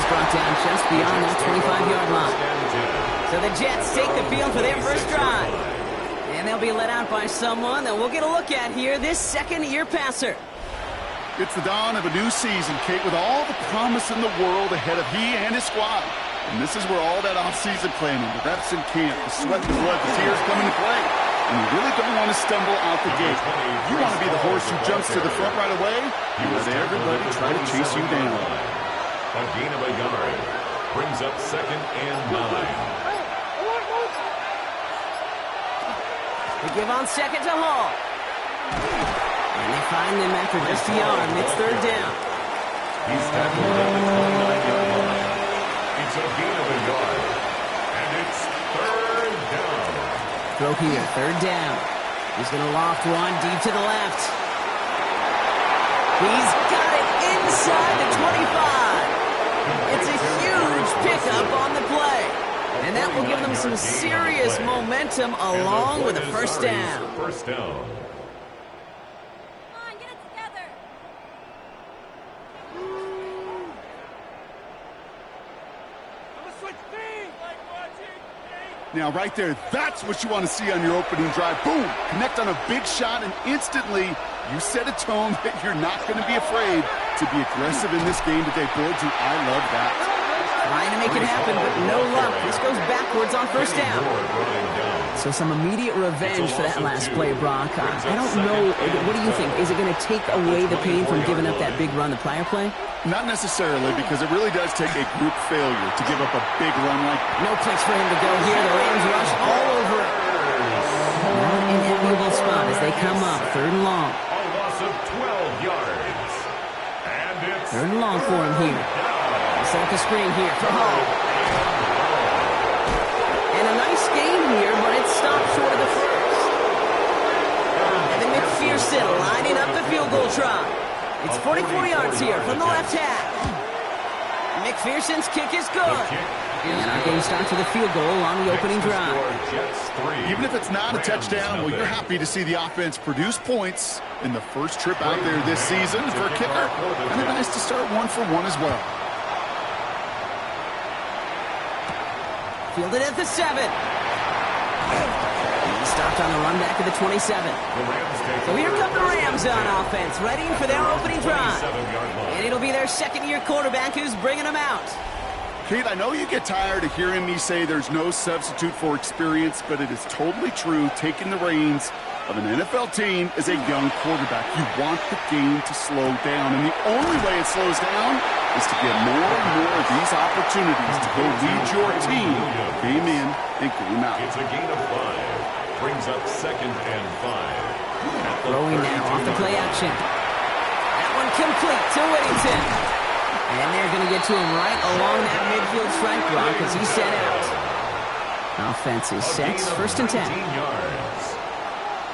brought down just beyond that 25-yard line. So the Jets take the field for their first drive. And they'll be let out by someone that we'll get a look at here, this second-year passer. It's the dawn of a new season, Kate, with all the promise in the world ahead of he and his squad. And this is where all that off-season planning, the reps in camp, the sweat, the blood, the tears come into play. And you really don't want to stumble out the gate. You want to be the horse who jumps to the front right away. You let everybody try to chase you down. A gain of a yard brings up 2nd and 9. They give on second to Hall. And they find him after just a yard. It's 3rd down. He's tackled at the 29-yard line. It's a gain of a yard. And it's 3rd down. Throw here, 3rd down. He's going to loft one deep to the left. He's got it inside the 25. It's a huge pickup on the play. And that will give them some serious momentum along with a first down. First down. Come on, get it together. Now, right there, that's what you want to see on your opening drive. Boom! Connect on a big shot, and instantly you set a tone that you're not going to be afraid to be aggressive in this game today. Boy, do I love that. Trying to make it happen, but no luck. This goes backwards on first down. So some immediate revenge for that last play, Brock. I don't know. What do you think? Is it going to take away the pain from giving up that big run, the prior play? Not necessarily, because it really does take a group failure to give up a big run like that. No place for him to go here. The Rams rush all over it. Not an enviable spot as they come up. 3rd and long. A loss of 12 yards. And it's 3rd and long for him here. Set up the screen here for Hall. And a nice game here, but it stopped short of the first. And then McPherson lining up the field goal try. It's 44 yards here from the left half. McPherson's kick is good. And our game starts with a field goal on the opening drive. Even if it's not a touchdown, well, you're happy to see the offense produce points in the first trip out there this season for a kicker. And it's nice to start 1-for-1 as well. Fielded at the 7. He stopped on the run back at the 27. So here come the Rams on offense, ready for their opening drive. And it'll be their second-year quarterback who's bringing them out. Kate, I know you get tired of hearing me say there's no substitute for experience, but it is totally true. Taking the reins of an NFL team is a young quarterback. You want the game to slow down, and the only way it slows down is to get more and more of these opportunities to go lead your team game in and game out. It's a gain of 5. Brings up 2nd and 5. Throwing now off the play action. That one complete to Whittington. And they're going to get to him right along that midfield strike block as he's set out. Offense is set. 1st and 10. Yards.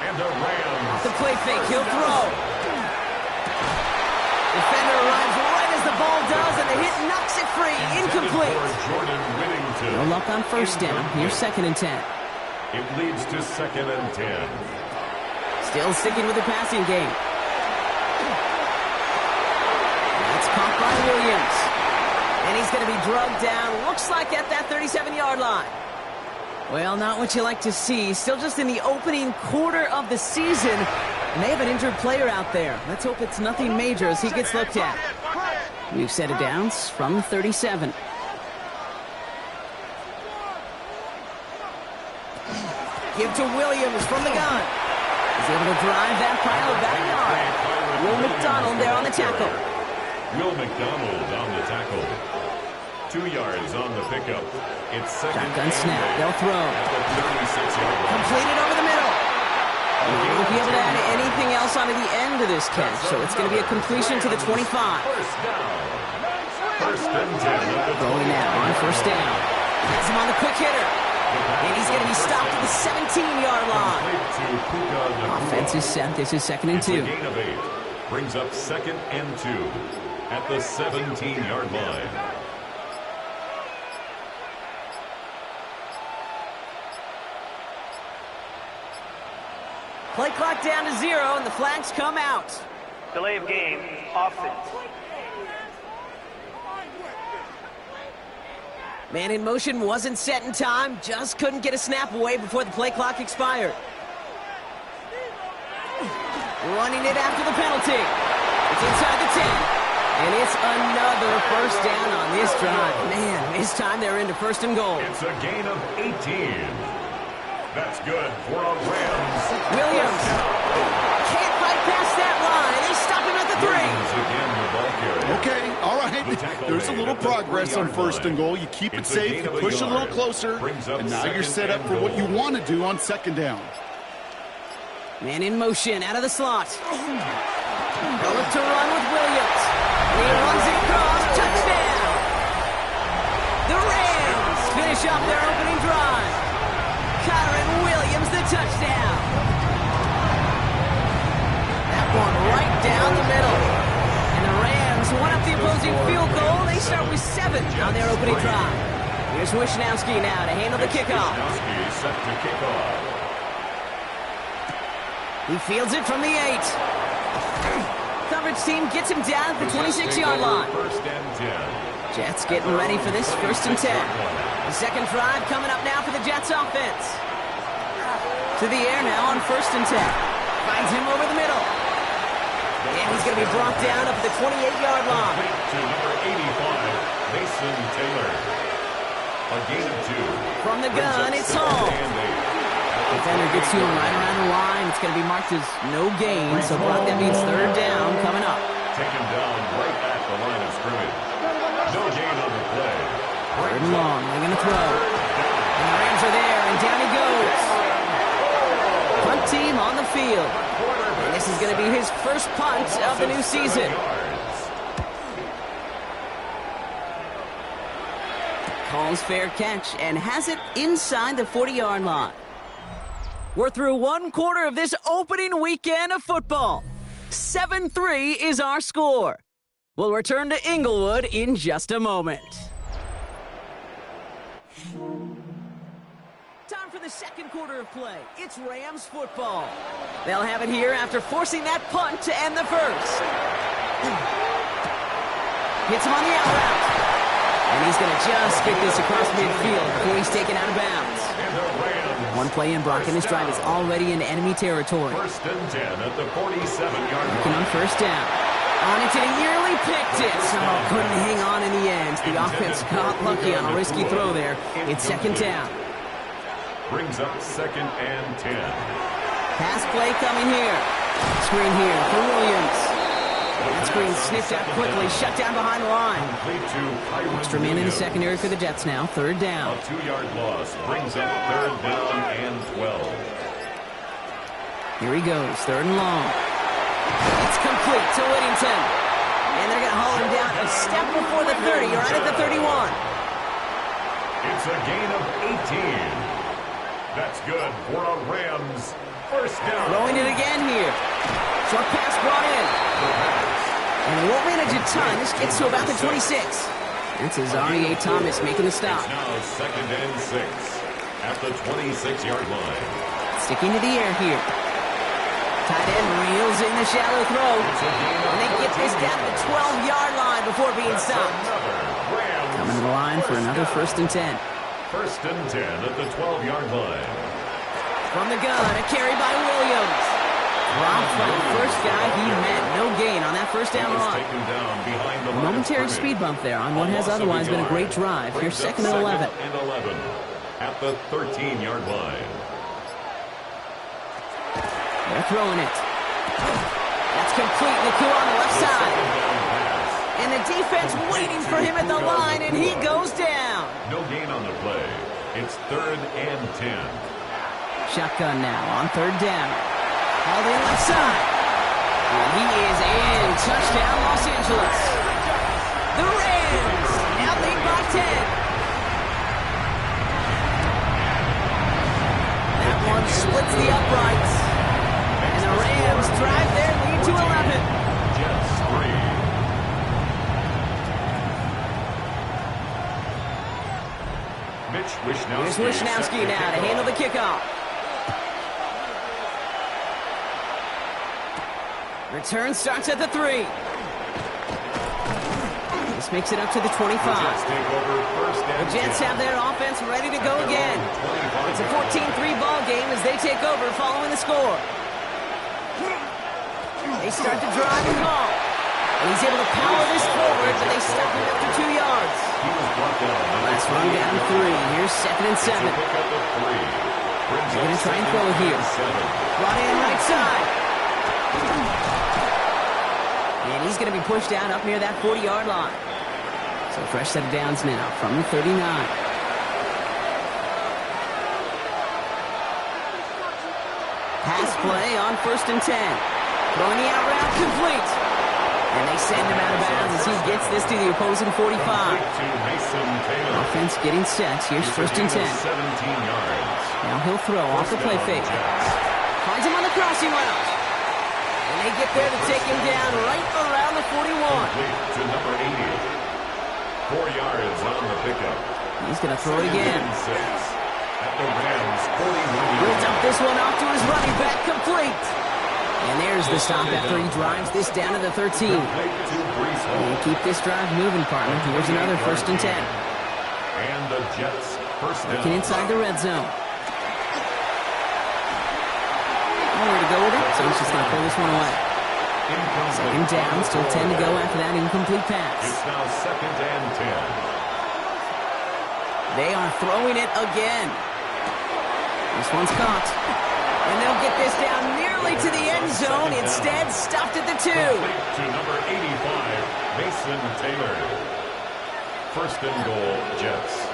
And the Rams. Off the play fake, he'll throw. Defender arrives right as the ball does, and the hit knocks it free. Incomplete. No luck on first down. Here's 2nd and 10. It leads to 2nd and 10. Still sticking with the passing game. That's caught by Williams. And he's going to be drugged down, looks like at that 37-yard line. Well, not what you like to see. Still just in the opening quarter of the season. And they have an injured player out there. Let's hope it's nothing major as he gets looked at. We've set it down from 37. Give to Williams from the gun. He's able to drive that pile about a yard. Will McDonald there on the tackle. Will McDonald on the tackle. 2 yards on the pickup. It's 2nd Shotgun snap. They'll throw. Completed over the middle. He won't be able to add anything else onto the end of this catch, so it's going to be a completion to the 25. First and 10. Going now on first down. Has him on the quick hitter. And he's going to be stopped at the 17-yard line. Offense is set. This is 2nd and 2. Gain of 8. Brings up 2nd and 2 at the 17-yard line. Play clock down to 0, and the flags come out. Delay of game, offense. Man in motion wasn't set in time, just couldn't get a snap away before the play clock expired. Running it after the penalty. It's inside the 10. And it's another first down on this drive. Man, this time they're into first and goal. It's a gain of 18. That's good for a Rams. Williams can't fight past that line. They stop him at the 3. Again, the ball carrier. Okay, all right. There's a little progress on first and goal. You keep it safe, you push a little closer, and now you're set up for what you want to do on second down. Man in motion, out of the slot. They'll look to run with Williams. He runs it across, touchdown! The Rams finish up their opening drive. Kyren Williams, the touchdown. That one right down the middle. And the Rams one up the opposing field goal. They start with 7 on their opening drive. Here's Wishnowski now to handle the kickoff. Wishnowski set to kick off. He fields it from the 8. Coverage team gets him down at the 26-yard line. First and 10. Jets getting ready for this first and 10. The second drive coming up now for the Jets offense. To the air now on first and 10. Finds him over the middle. And he's going to be brought down up at the 28-yard line. To number 85, Mason Taylor. A gain of 2. From the gun, it's Hall. Defender gets to him right around the line. It's going to be marked as no gain, so Brock, that means third down coming up. Taken down right at the line of scrimmage. No gain on the play. Third and long, they're going to throw. And the Rams are there, and down he goes. Punt team on the field. And this is going to be his first punt of the new season. Calls fair catch and has it inside the 40-yard line. We're through one quarter of this opening weekend of football. 7-3 is our score. We'll return to Inglewood in just a moment. Time for the second quarter of play. It's Rams football. They'll have it here after forcing that punt to end the first. Hits him on the out route. And he's going to just get this across midfield before he's taken out of bounds. One play in, Brock, and this drive is already in enemy territory. First and 10 at the 47-yard line. Looking on first down. On it, and he nearly picked it. Oh, couldn't hang on in the end. The offense got lucky on a risky throw there. It's second down. Brings up second and 10. Pass play coming here. Screen here for Williams. That screen sniffed out quickly, shut down behind the line. Extra man in the secondary for the Jets now. Third down. A 2-yard loss brings up third down and 12. Here he goes, third and long. It's complete to Whittington. And they're going to haul him down a step before the 30, right at the 31. It's a gain of 18. That's good for a Rams first down. Throwing it again here. Short pass brought in. And it won't manage a ton. This gets to about the 26. That's Azareye'h Thomas making the stop. It's now second and 6 at the 26-yard line. Sticking to the air here. Tight end reels in the shallow throw. And they get this down to the 12-yard line before being stopped. Coming to the line for another first and 10. First and 10 at the 12-yard line. From the gun, a carry by Williams. Dropped by the first guy he met. No gain on that first down run. A momentary speed bump there on what has otherwise been a great drive. Here's second and 11. At the 13-yard line. They're throwing it. That's complete. Naku on the left side. And the defense waiting for him at the line, and he goes down. No gain on the play. It's third and 10. Shotgun now on third down. All the left side. And he is in. Touchdown, Los Angeles. The Rams now lead by 10. That one splits the uprights. And the Rams drive their lead to 11. Jets 3. Mitch Wishnowski. Here's Wishnowski now to handle the kickoff. Return starts at the 3. This pass makes it up to the 25. Jets take over first The and Jets 10. have their offense ready to go again. It's a 14-3 ball game as they take over following the score. They start to drive and call. And he's able to power this forward, but they stop him after 2 yards. He was brought down. Last run down 3. Here's 2nd and 7. Pick up the 3. They're going to try and throw it here. Brought in right side. And he's going to be pushed down up near that 40-yard line. So fresh set of downs now from the 39. Pass play on 1st and 10. Throwing the out route complete. And they send him out of bounds as he gets this to the opposing 45. Offense getting set. Here's 1st and 10. 17 yards. Now he'll throw off the play fake. Finds him on the crossing route. And they get there to take him down right around the 41. To number 80. 4 yards on the pickup. He's going to throw it again. 6 at the Rams 41. He'll dump this one off to his running back, complete. And there's the stop after he drives this down to the 13. And keep this drive moving, partner. Here's another 1st and 10. And the Jets first down. Looking inside the red zone. Nowhere to go with it, so he's just going to pull this one away. Second down, still 10 to go after that incomplete pass. It's now 2nd and 10. They are throwing it again. This one's caught. And they'll get this down nearly to the end zone. Instead, stopped at the 2. To number 85, Mason Taylor. 1st and goal, Jets.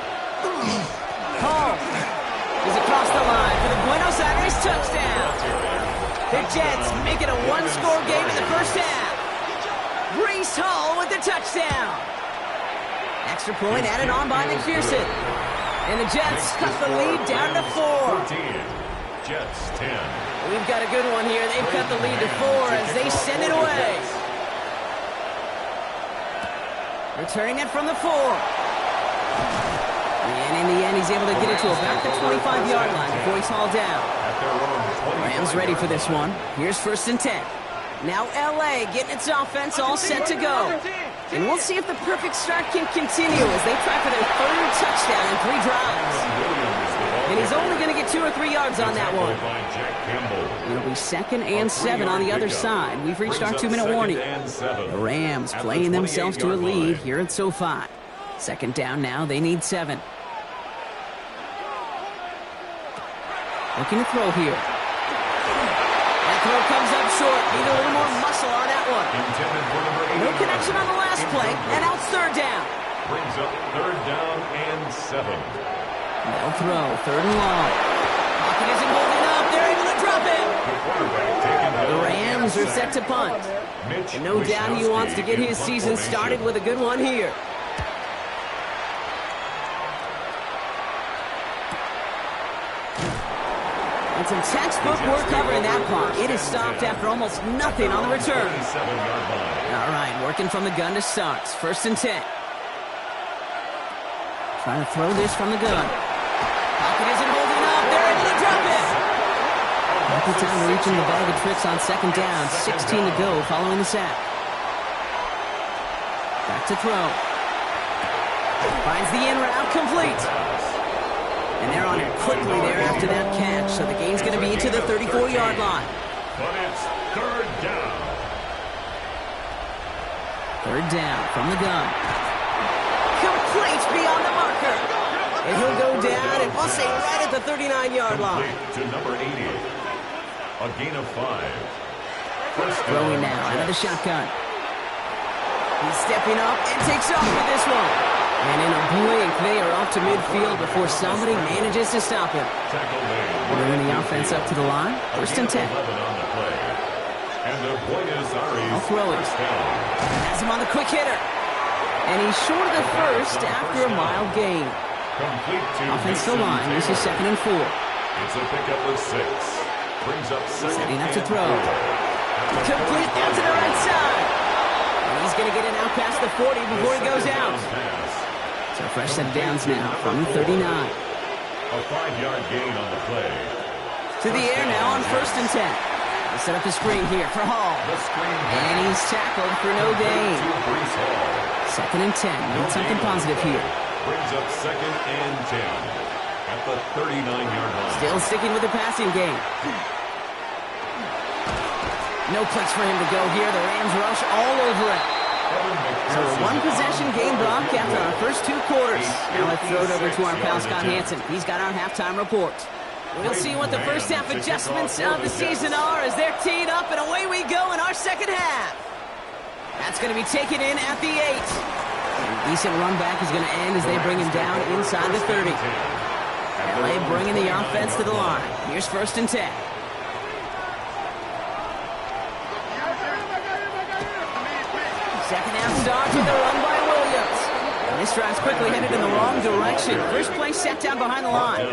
Hall is across the line for the Buenos Aires touchdown. The Jets make it a one-score game in the first half. Breece Hall with the touchdown. Extra point added on by McPherson. And the Jets cut the lead down to 4. 14. Jets 10. We've got a good one here. They've cut the lead to 4 as they send it away. Returning it from the 4. And in the end, he's able to get it to about the 25-yard line before he's hauled down. Rams ready for this one. Here's 1st and 10. Now L.A. getting its offense all set to go. And we'll see if the perfect start can continue as they try for their 3rd touchdown in 3 drives. And he's only going to get 2 or 3 yards on that one. It'll be 2nd and 7 on the other side. We've reached our 2-minute warning. The Rams playing themselves to a lead here at SoFi. 2nd down now. They need 7. Looking to throw here. That throw comes up short. Need a little more muscle on that one. No connection on the last play. And out 3rd down. Brings up 3rd down and 7. They'll throw 3rd and long. Pocket isn't holding up. They're able to drop it. The Rams are set to punt. And no doubt he wants to get his season started with a good one here. And some textbook work covering that punt. It is stopped after almost nothing on the return. All right, working from the gun to start. 1st and 10. Trying to throw this from the gun. Pocket isn't holding up. They're able to drop it. Happy time reaching the bag of tricks on 2nd down. 16 to go following the sack. Back to throw. Finds the in route complete. And they're on it quickly there after that catch. So the game's going to be to the 34-yard line. But it's 3rd down. 3rd down from the gun. Complete beyond the marker. And he'll go down and we'll say right at the 39-yard line. To number 80. A gain of 5. Throwing now out of the shotgun. He's stepping up and takes off with this one. And in a blink, they are off to midfield before somebody manages to stop him. Bringing the offense up to the line. 1st and 10. I'll throw it. Has him on the quick hitter. And he's short of the 1st after a mild gain. Offensive line. This is 2nd and 4. It's a pickup of 6. Brings up 2nd. Setting up to throw. Complete out to the right side. And he's going to get it out past the 40 before he goes out. So fresh set of downs now from 39. A 5-yard gain on the play. To the air now on 1st and 10. They set up the screen here for Hall. And he's tackled for no gain. Second and 10. Need something positive here. Brings up second and 10 at the 39-yard line. Still sticking with the passing game. No place for him to go here. The Rams rush all over it. So a one-possession game block after our first 2 quarters. Now let's throw it over to our pal Scott Hanson. He's got our halftime report. We'll see what the first half adjustments of the season are as they're teed up, and away we go in our second half. That's going to be taken in at the 8. A decent run back is going to end as they bring him down inside the 30. LA bringing the offense to the line. Here's first and 10. Second half starts with a run by Williams. And this drive's quickly headed in the wrong direction. First play set down behind the line.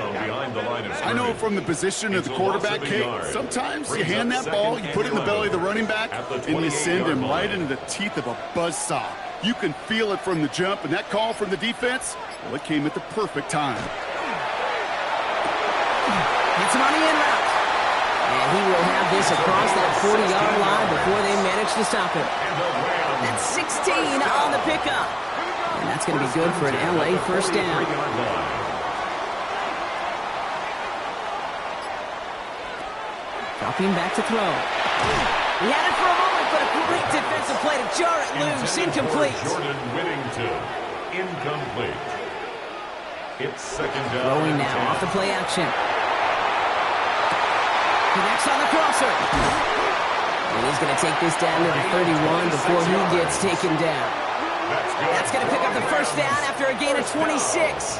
I know from the position of the quarterback kick, sometimes you hand that ball, you put it in the belly of the running back, and you send him right into the teeth of a buzzsaw. You can feel it from the jump, and that call from the defense, well, it came at the perfect time. Hits him on the in route. And he will have this across that 40-yard line before they manage to stop him. That's 16 on the pickup. And that's going to be good for an LA first down. Dropping back to throw. He had it for a moment, but a great defensive play to jar it loose. Incomplete. Jordan Whittington, incomplete. It's second down. Throwing now off the play action. Connects on the crosser. And he's going to take this down to the 31 before he gets taken down. That's going to pick up the first down after a gain of 26.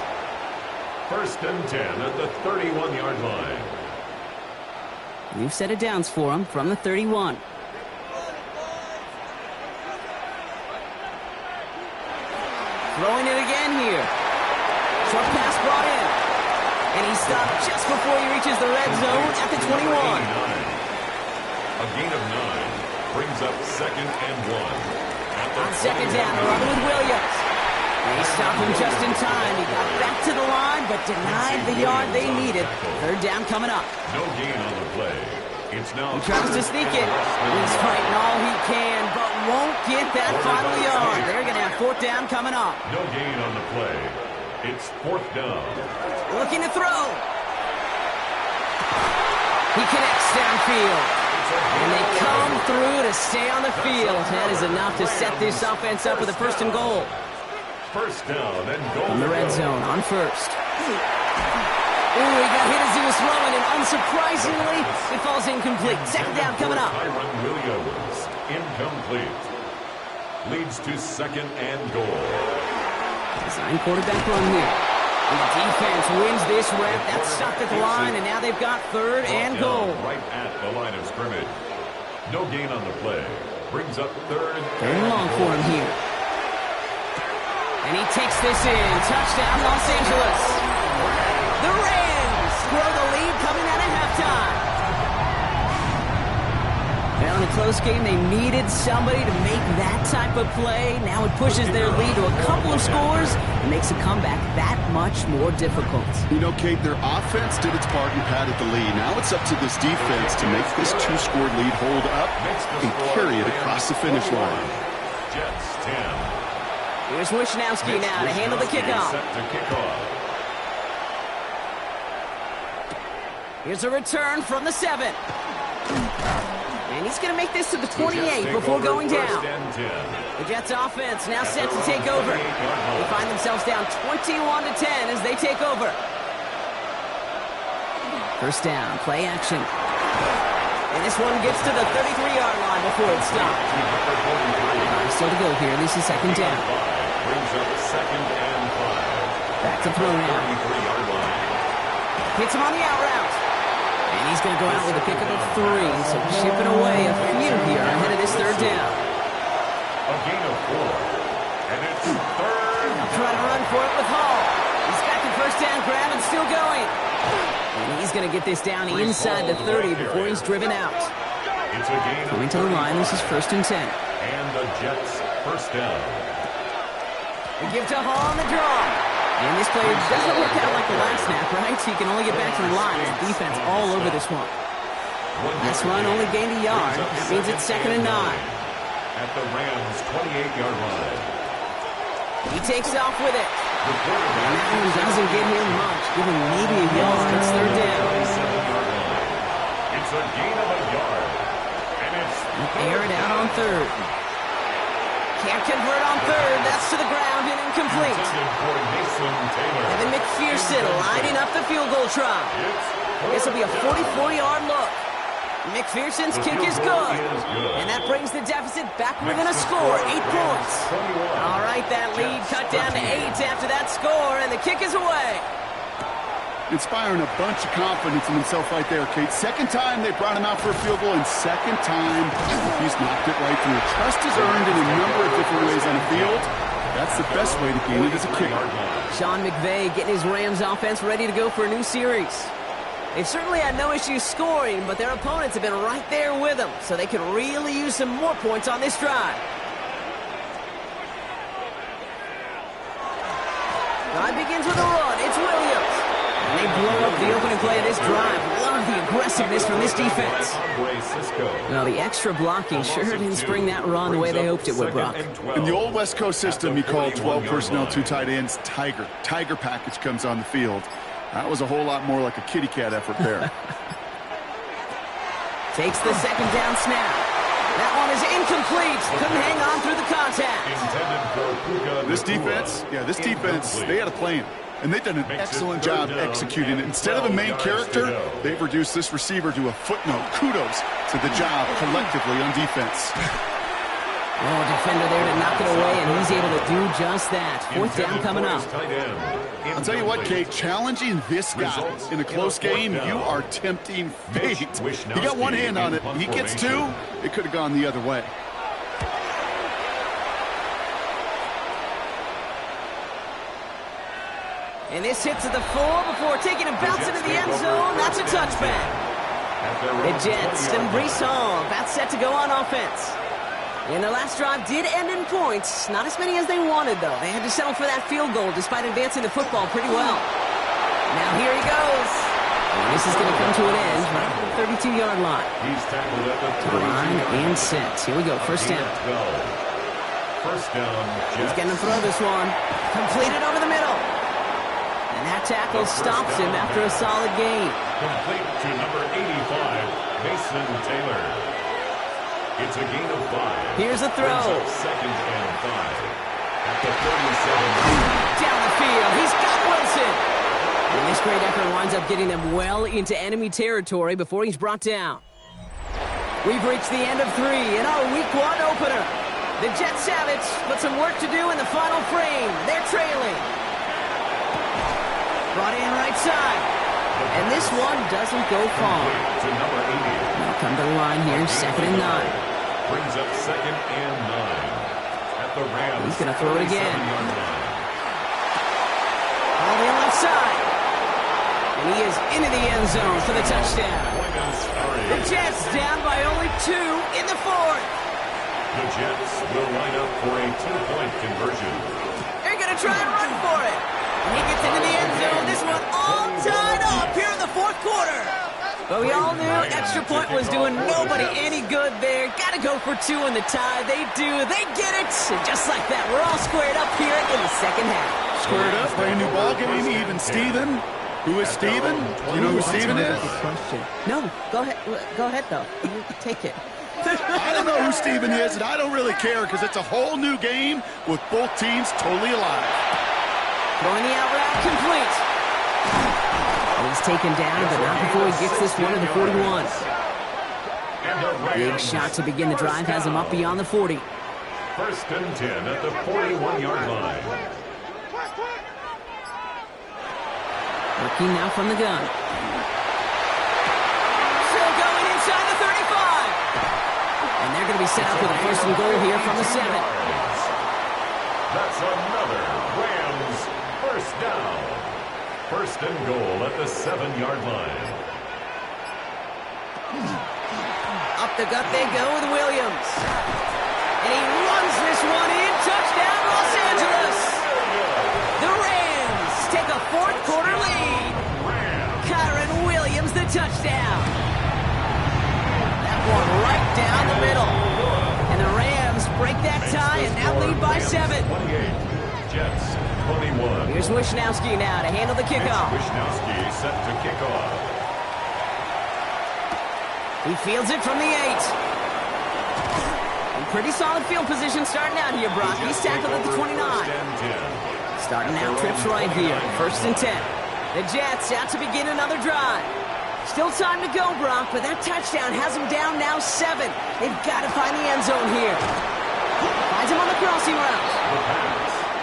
First and 10 at the 31-yard line. We've set it downs for him from the 31. Throwing it again here. Short pass brought in. And he stopped just before he reaches the red zone at the 21. A gain of 9 brings up second and 1. On second down, run with Williams. They stopped him just in time. He got back to the line, but denied the yard they needed. Third down coming up. No gain on the play. It's now. He tries to sneak it. He's fighting all he can, but won't get that final yard. They're going to have fourth down coming up. No gain on the play. It's fourth down. Looking to throw. He connects downfield. And they come through to stay on the field. That is enough to set this offense up with a first and goal. First down and goal. In the red zone on first. Ooh, he got hit as he was throwing, and unsurprisingly, it falls incomplete. Second down coming up. Tyron Williams, incomplete. Leads to second and goal. Design quarterback run here. And the defense wins this rep. That's stopped at the line, and now they've got third and goal. Right at the line of scrimmage. No gain on the play. Brings up third and long for him here. And he takes this in. Touchdown, Los Angeles. The Rams grow the lead coming out of halftime. Well, in a close game, they needed somebody to make that type of play. Now it pushes their lead to a couple of scores and makes a comeback that much more difficult. You know, Kate, their offense did its part and padded the lead. Now it's up to this defense to make this 2-score lead hold up and carry it across the finish line. Jets 10. Here's Wishnowski now to handle the kickoff. Set to kick off. Here's a return from the 7. And he's going to make this to the 28 before going down. The Jets offense now set to take over. They find themselves down 21-10 as they take over. First down, play action. And this one gets to the 33-yard line before it's stopped. Still to go here. This is second down. Brings up second and 5. Back to throw now. Hits him on the out route. And he's going to go out with a pickup of 3. So chipping away a few here ahead of this third down. A gain of 4. And it's third. Trying to run for it with Hall. He's got the first down grab and still going. And he's going to get this down inside the 30 before he's driven out. It's a gain of Coming to the line, this is first and 10. And the Jets first down. We give to Hall on the draw. And this play doesn't work out like the last snap, right? So he can only get back to the line. The defense all over this one. This run only gained a yard. That means it's second and 9. At the Rams' 28-yard line. He takes off with it. The quarterback And that one doesn't get him much, giving maybe a yard. It's third down. It's a gain of a yard. And it's Air it out on third. Can't convert on third. That's to the ground and incomplete. intended for Mason Taylor. Evan McPherson lining up the field goal try. This will be a 44-yard look. McPherson's kick is good. And that brings the deficit back within a score, 8 points. All right, that lead cut down to 8 after that score, and the kick is away. Inspiring a bunch of confidence in himself right there, Kate. Second time they brought him out for a field goal, and second time he's knocked it right through. Trust is earned in a number of different ways on the field. That's the best way to gain it as a kicker. Sean McVay getting his Rams offense ready to go for a new series. They've certainly had no issues scoring, but their opponents have been right there with them, so they could really use some more points on this drive. Drive begins with a run. It's Williams. And they blow up the opening play of this drive. Love the aggressiveness from this defense. Well, the extra blocking sure didn't spring that run the way they hoped it would, Brock. In the old West Coast system, you call 12 personnel, 2 tight ends, Tiger. Tiger package comes on the field. That was a whole lot more like a kitty cat effort there. Takes the second down snap. That one is incomplete. Couldn't hang on through the contact. This defense, they had a plan. And they've done an excellent job executing it. Instead of a main character, they've reduced this receiver to a footnote. Kudos to the job collectively on defense. Oh, defender there to knock it away, and he's able to do just that. Fourth down coming up. I'll tell you what, Kate, challenging this guy in a close game, you are tempting fate. He got one hand on it. He gets 2, it could have gone the other way. And this hits at the 4 before taking a bounce into the end zone. That's a touchback. The Jets and Breece Hall about set to go on offense. And the last drive did end in points. Not as many as they wanted, though. They had to settle for that field goal despite advancing the football pretty well. Now here he goes. And this is going to come to an end right at the 32-yard line. He's tackled at the 32. Line and set. Here we go. First down. First down. He's going to throw this one. Completed over the middle. And that tackle stops him after a solid gain. Complete to number 85, Mason Taylor. It's a gain of 5. Here's a throw. Second and 5. At the 37. Down the field. He's got Wilson. And this great effort winds up getting them well into enemy territory before he's brought down. We've reached the end of 3 in our Week 1 opener. The Jets have it, but some work to do in the final frame. They're trailing. Brought in right side. And this one doesn't go far. To number 80. Now come to the line here, 2nd and 9. Brings up 2nd and 9. At the Rams. He's going to throw it again. 37-yard line. All the left side. And he is into the end zone for the touchdown. The Jets down by only 2 in the 4th. The Jets will line up for a 2-point conversion. They're going to try and run for it. And he gets into the end zone. This one all tied up here in the 4th quarter. But we all knew extra point was doing nobody any good there. Got to go for 2 in the tie. They do. They get it. And just like that, we're all squared up here in the second half. Squared up, brand new ball game, even Steven. Who is Steven? Do you know who Steven is? No, go ahead. Go ahead, though. You take it. I don't know who Steven is, and I don't really care because it's a whole new game with both teams totally alive. Throwing the out route complete. And he's taken down, but not before he gets this one to the 41. Big shot to begin the drive has him up beyond the 40. First and 10 at the 41-yard line. Working now from the gun. Still going inside the 35. And they're going to be set up with a first and goal here from the 7. That's another Rams first down. First and goal at the 7-yard line. Up the gut they go with Williams. And he runs this one in. Touchdown, Los Angeles. The Rams take a 4th quarter lead. Kyren Williams, the touchdown. That one right down the middle. And the Rams break that tie and now lead by 7. Jets 21. Here's Wishnowski now to handle the kickoff. Wishnowski set to kick off. He fields it from the 8. In pretty solid field position starting out here, Brock. He's tackled at the 29. Starting out trips right here. 1st and 10. The Jets out to begin another drive. Still time to go, Brock, but that touchdown has them down now 7. They've got to find the end zone here. Finds him on the crossing route.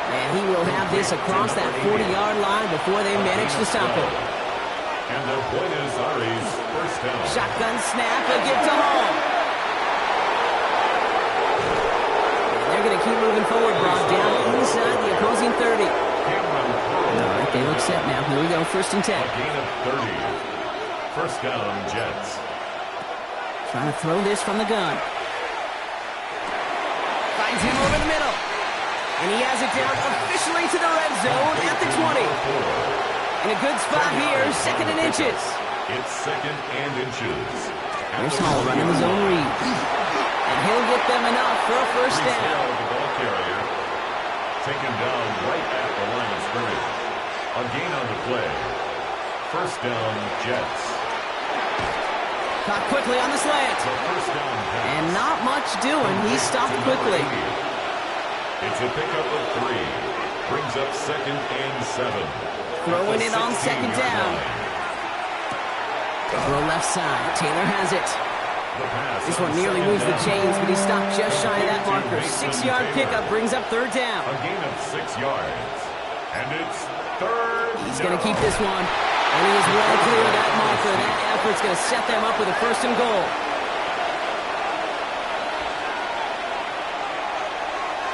And he will have this across that 40-yard line before they manage to stop him. And the Buenos Aires first down. Shotgun snap, a give to Hall. And they're going to keep moving forward, Brock, down inside the opposing 30. All right, they look set now. Here we go, 1st and 10. A gain of 30. First down, Jets. Trying to throw this from the gun. Finds him over the middle. And he has it down officially to the red zone at the 20. In a good spot here, 2nd and inches. It's 2nd and inches. Here's Hall running his own read. And he'll get them enough for a first down. The ball carrier taken down right at the line of scrimmage. A gain on the play. First down, Jets. Caught quickly on the slant. First down pass. And not much doing. He stopped quickly. It's a pickup of 3. Brings up 2nd and 7. Throwing it on 2nd down. Throw left side. Taylor has it. This one nearly moves the chains, but he stopped just shy of that marker. 6-yard pickup brings up 3rd down. A gain of 6 yards. And it's 3rd. He's going to keep this one. And he is well clear of that marker. That effort's going to set them up with a 1st and goal.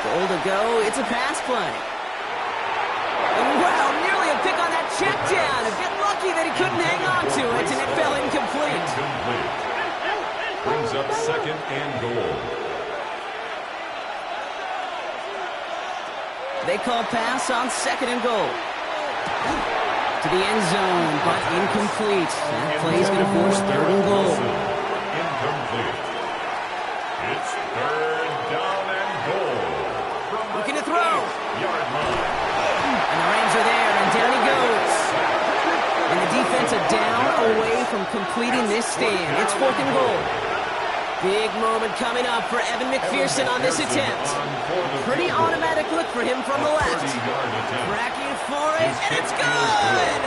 Goal to go. It's a pass play. And wow, nearly a pick on that check down. A bit lucky that he couldn't hang on to it, and it fell incomplete. Brings up 2nd and goal. They call pass on 2nd and goal. To the end zone, but incomplete. That play is going to force 3rd and goal. Incomplete. It's 3rd down and goal. Looking to throw. Yard line. And the Rams are there, and down he goes. And the defense are down away from completing this stand. It's 4th and goal. Big moment coming up for Evan McPherson on this attempt. Pretty automatic look for him from the left. Cracking for it, and it's good!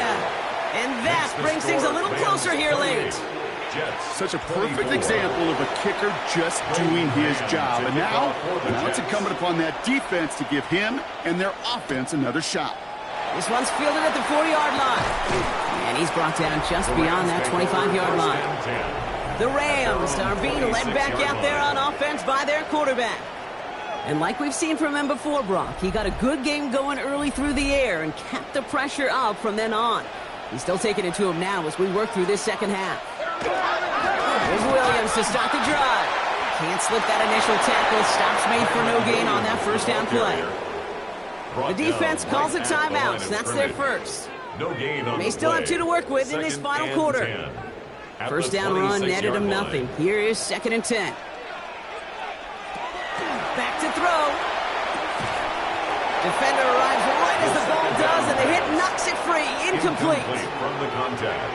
And that brings things a little closer here late. Such a perfect example of a kicker just doing his job. And now it's incumbent upon that defense to give him and their offense another shot. This one's fielded at the 40-yard line. And he's brought down just beyond that 25-yard line. The Rams are being led back out there on offense by their quarterback. And like we've seen from him before, Brock, he got a good game going early through the air and kept the pressure up from then on. He's still taking it to him now as we work through this 2nd half. Here's Williams to start the drive. Can't slip that initial tackle. Stops made for no gain on that 1st down play. The defense calls a timeout, so that's their first. No gain on May still have 2 to work with in this final quarter. 1st down run netted him nothing. Here is 2nd and 10. Back to throw. Defender arrives right as the ball does, and the hit knocks it free. Incomplete. From the contact.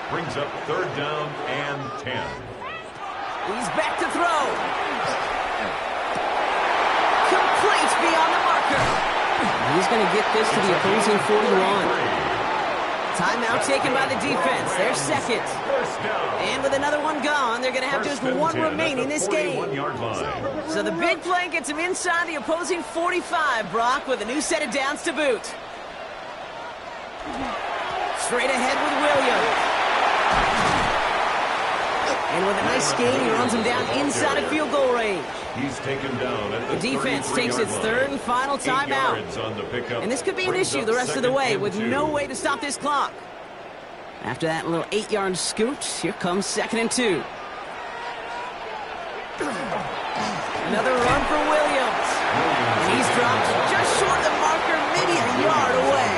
Brings up 3rd down and 10. He's back to throw. Complete beyond the marker. He's going to get this to the opposing 41. Timeout taken by the defense. They're 2nd. And with another one gone, they're going to have just 1 remaining this game. So the big play gets him inside the opposing 45, Brock, with a new set of downs to boot. Straight ahead with Williams. And with a nice gain, he runs him down inside of field goal range. He's taken down at the defense takes its 3rd and final timeout. And this could be an issue the rest of the way with no way to stop this clock. After that little 8-yard scoot, here comes 2nd and 2. Another run for Williams. And he's dropped just short of the marker, maybe a yard away.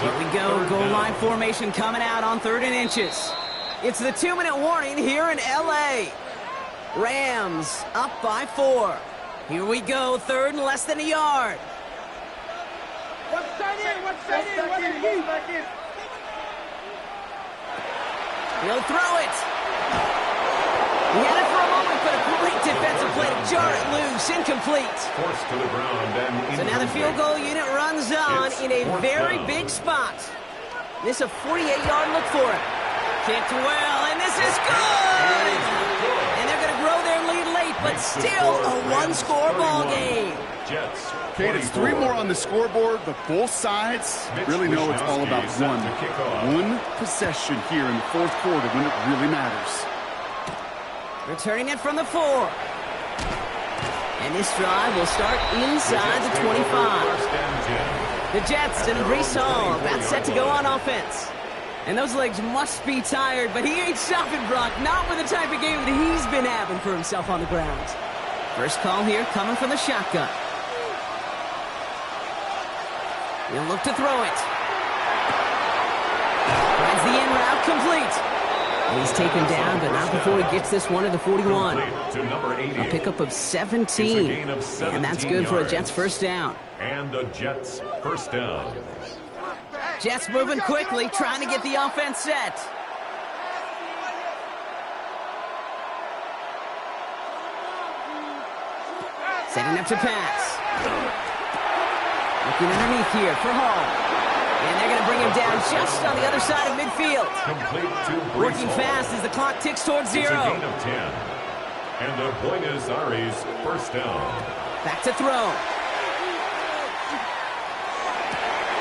Here we go, goal line formation coming out on 3rd and inches. It's the 2-minute warning here in L.A. Rams up by 4. Here we go, third and less than a yard. He'll throw it. He had it for a moment, but a great defensive play to jar it loose. Incomplete. Forced to the ground and So now the field goal unit runs on in a very big spot. This is a 48-yard look for him. Kicked well, and this is good! And they're going to grow their lead late, but still a one-score ball game. Jets. Kate, it's 3 more on the scoreboard, but both sides really know it's all about one possession here in the fourth quarter when it really matters. Returning it from the 4. And this drive will start inside the 25. The Jets and Breece Hall about set to go on offense. And those legs must be tired, but he ain't stopping, Brock. Not with the type of game that he's been having for himself on the ground. First call here coming from the shotgun. He'll look to throw it. Finds the in route complete. And he's taken down, but not before he gets this one to the 41. To number 80. A pickup of 17. And that's good for a Jets first down. And the Jets first down. Jets moving quickly, trying to get the offense set. Setting up to pass. Looking underneath here for Hall. And they're going to bring him down just on the other side of midfield. Complete to Breece Working Hall. fast as the clock ticks towards It's a 0. gain of 10. And the Buenos Aires first down. Back to throw.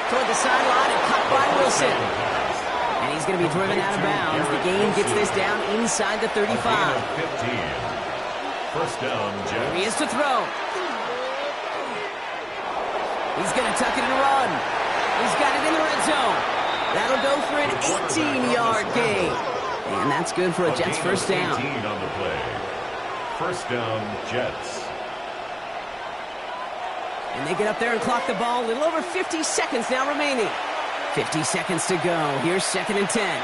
Toward the sideline and caught by Wilson. And he's going to be driven out of bounds. The game gets this down inside the 35. A gain of 15. First down, Here he is Jets. to throw. He's going to tuck it and run. He's got it in the red zone. That'll go for an 18-yard gain. And that's good for a Jets gain of first down. 18 on the play. First down, Jets. And they get up there and clock the ball. A little over 50 seconds now remaining. 50 seconds to go. Here's 2nd and 10.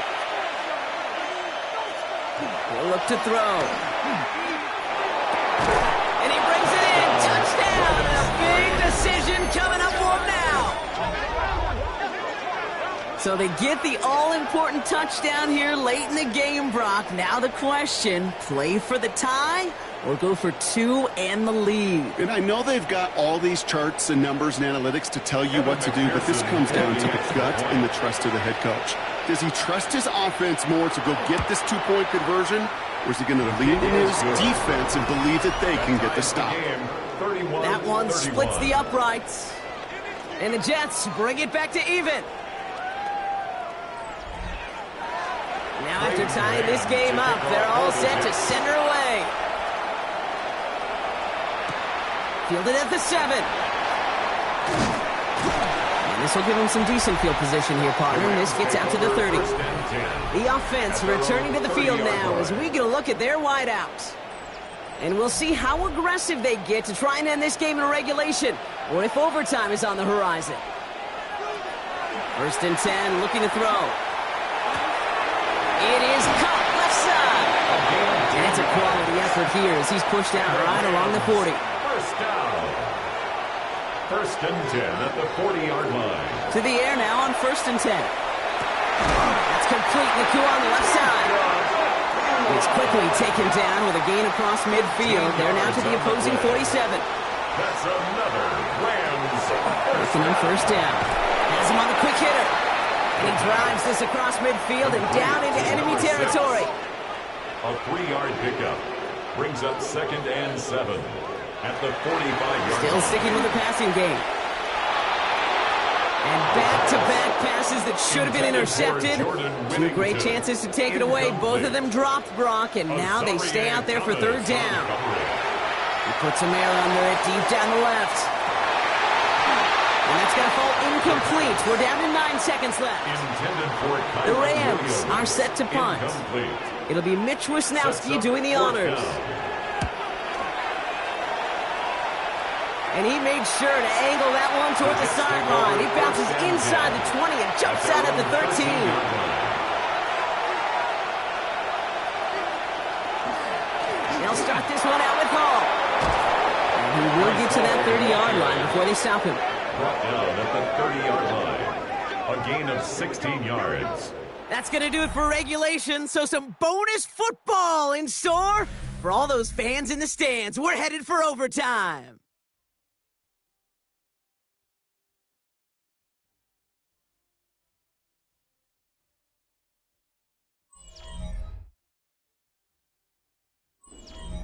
He'll look to throw. And he brings it in. Touchdown. A big decision coming up for him now. So they get the all-important touchdown here late in the game, Brock. Now the question, play for the tie or go for 2 and the lead? And I know they've got all these charts and numbers and analytics to tell you what to do, but this comes down to the gut and the trust of the head coach. Does he trust his offense more to go get this 2-point conversion, or is he going to lean in his defense and believe that they can get the stop? That one splits the uprights. And the Jets bring it back to even. Now after tying this game up, they're all set to send her away. Fielded at the 7. And this will give him some decent field position here, partner. And this gets out to the 30. The offense returning to the field now as we get a look at their wideouts. And we'll see how aggressive they get to try and end this game in regulation, or if overtime is on the horizon. 1st and 10, looking to throw. It is caught left side. And it's a quality effort here as he's pushed out right along the 40. First down. 1st and 10 at the 40-yard line. To the air now on 1st and 10. That's complete. Nakua on the left side. It's quickly taken down with a gain across midfield. They're now to the opposing 47. That's another Rams. Looking on 1st down. Has him on the quick hitter. And he drives this across midfield and down into enemy territory. A 3-yard pickup brings up 2nd and 7 at the 45-yard Still line. sticking with the passing game. And back-to-back passes that should have been intercepted. 2 great chances to take it away. Both of them dropped, Brock, and now they stay out there for 3rd down. He puts some air under it deep down the left. And that's going to fall incomplete. We're down to 9 seconds left. The Rams are set to punt. It'll be Mitch Wisnowski doing the honors. And he made sure to angle that one toward the sideline. He bounces inside the 20 and jumps out at the 13. They'll start this one out with Hall. And he 30-yard line before they stop him. Brought down at the 30-yard line. A gain of 16 yards. That's going to do it for regulation, so some bonus football in store for all those fans in the stands. We're headed for overtime.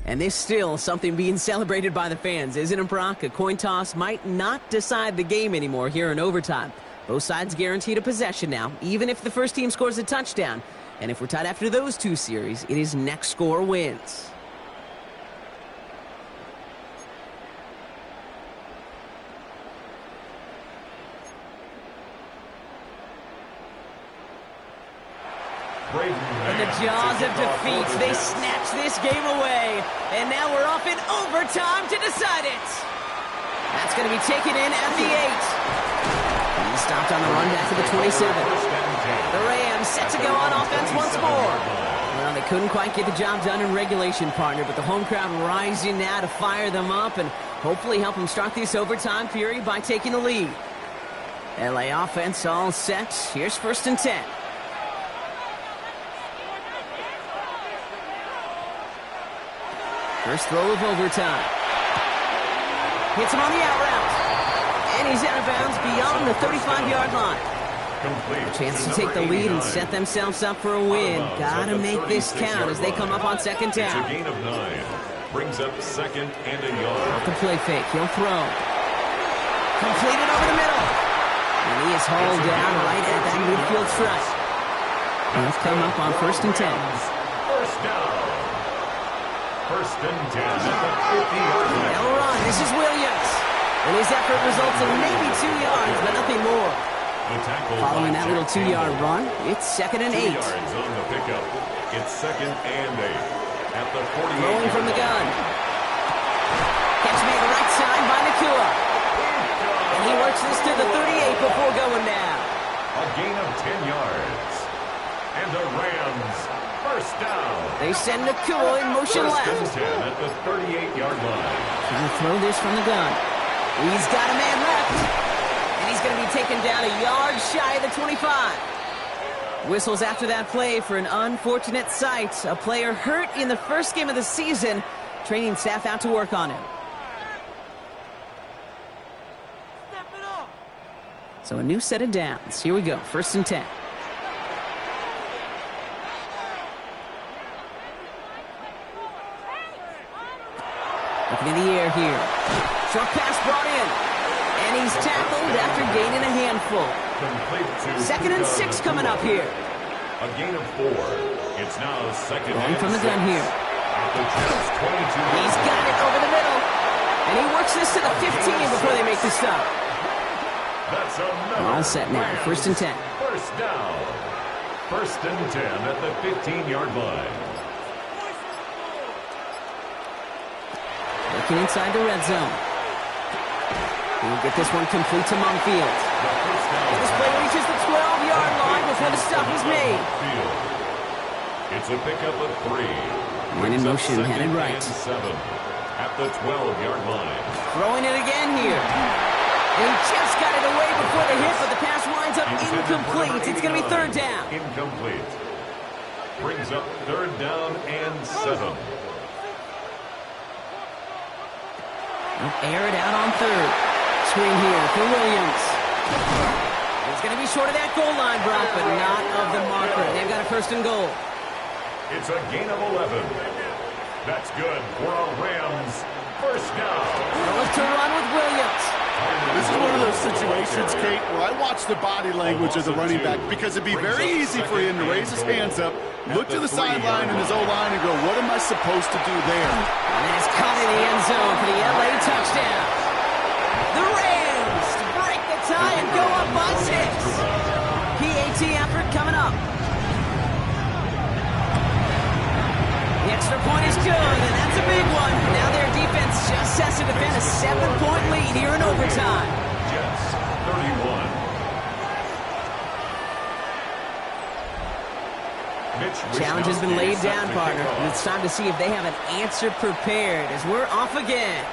And there's still something being celebrated by the fans, isn't it, Brock? A coin toss might not decide the game anymore here in overtime. Both sides guaranteed a possession now, even if the first team scores a touchdown. And if we're tied after those two series, it is next score wins. In the jaws of defeat, they snatch this game away. And now we're off in overtime to decide it. That's going to be taken in at the 8. He's stopped on the run back to the 27. The Rams set to go on offense once more. Well, they couldn't quite get the job done in regulation, partner, but the home crowd rising now to fire them up and hopefully help them start this overtime period by taking the lead. LA offense all set. Here's 1st and 10. First throw of overtime. Hits him on the out route. And he's out of bounds beyond the 35-yard line. A chance to take the lead and set themselves up for a win. Gotta make this count as they come up on 2nd down. It's a gain of 9. Brings up 2nd and a yard. Off the play fake. He'll throw. Completed over the middle. And he is hauled down right at that midfield stripe. Let's come up on 1st and 10. First down. 1st and 10 at the 50-yard line. They'll run. This is Williams. And his effort results in maybe 2 yards, but nothing more. Following that little 2-yard run, it's 2nd and 8. 2 yards on the pickup. It's 2nd and 8 at the 48. Throwing from the gun. Catch made the right side by Nakua. And he works this to the 38 before going down. A gain of 10 yards. And the Rams, first down. They send Nakua in motion left. 1st and 10 at the 38-yard line. He'll throw this from the gun. He's got a man left. And he's going to be taken down a yard shy of the 25. Whistles after that play for an unfortunate sight. A player hurt in the first game of the season. Training staff out to work on him. So a new set of downs. Here we go. 1st and 10. Looking in the air here. Short pass brought in. And he's tackled after gaining a handful. 2nd and 6 coming up here. A gain of 4. It's now 2nd Going and from the 6. gun here. At the Jets 22. He's got it over the middle. And he works this to the 15 before they make the stop. That's another. All set now. 1st and 10. First down. 1st and 10 at the 15-yard line. Looking inside the red zone. He'll get this one complete to Mumfield. This play reaches the 12-yard line before the stop is made. It's a pickup of 3. When in motion, headed right. 7 at the 12-yard line. Throwing it again here. He just got it away before the hit, but the pass winds up incomplete. It's going to be 3rd down. Incomplete. Brings up 3rd down and 7. Air it out on 3rd. Swing here for Williams. He's going to be short of that goal line, Brock, but not of the marker. They've got a 1st and goal. It's a gain of 11. That's good for a Rams first down. Throws to run with Williams. This is one of those situations, Kate, where I watch the body language of the running back because it'd be very easy for him to raise his hands up, look to the sideline and his O-line and go, what am I supposed to do there? And it's caught in the end zone for the LA touchdown. The Rams break the tie and go up by 6. PAT effort coming up. The extra point is good, and that's a big one. Now their defense just has to defend a 7-point lead here in overtime. Jets, 31. Challenge has been laid down, partner, and it's time to see if they have an answer prepared as we're off again.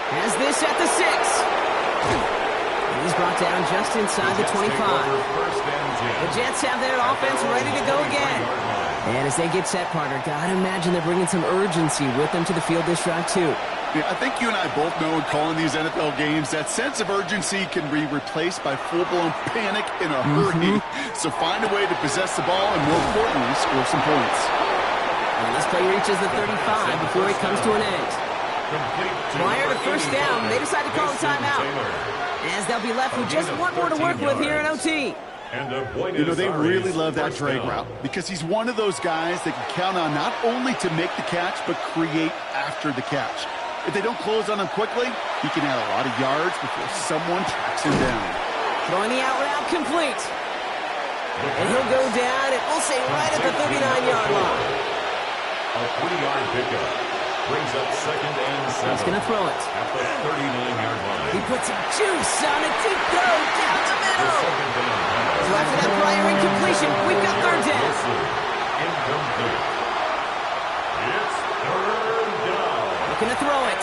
Has this at the 6. And he's brought down just inside the 25. The Jets have their offense ready to go again. And as they get set, partner, gotta imagine they're bringing some urgency with them to the field this drive, too. Yeah, I think you and I both know in calling these NFL games that sense of urgency can be replaced by full-blown panic in a hurry. So find a way to possess the ball and, more importantly, score some points. And this play reaches the 35 before it comes to an end. Prior to first down, they decide to call a timeout, as they'll be left with just one more to work with here in OT. You know, they really love that drag route because he's one of those guys that can count on not only to make the catch, but create after the catch. If they don't close on him quickly, he can add a lot of yards before someone tracks him down. Throwing the out route complete. And he'll go down, and we'll say right at the 39-yard line. A 3-yard pickup brings up 2nd and 7. He's going to throw it. At the 39-yard line. He puts some juice on a deep throw down the middle. So after that prior incompletion, we've got 3rd down. Incomplete. It's 3rd down. Looking to throw it.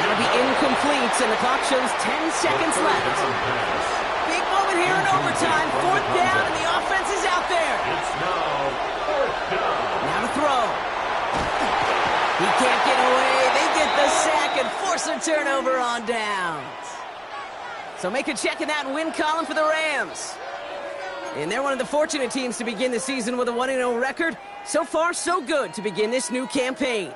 That'll be incomplete, and the clock shows 10 seconds left. Big moment here in overtime. 4th down, and the offense is out there. It's now 4th down. Now to throw. He can't get away. They get the sack and force a turnover on downs. So make a check in that win column for the Rams. And they're one of the fortunate teams to begin the season with a 1-0 record. So far, so good to begin this new campaign.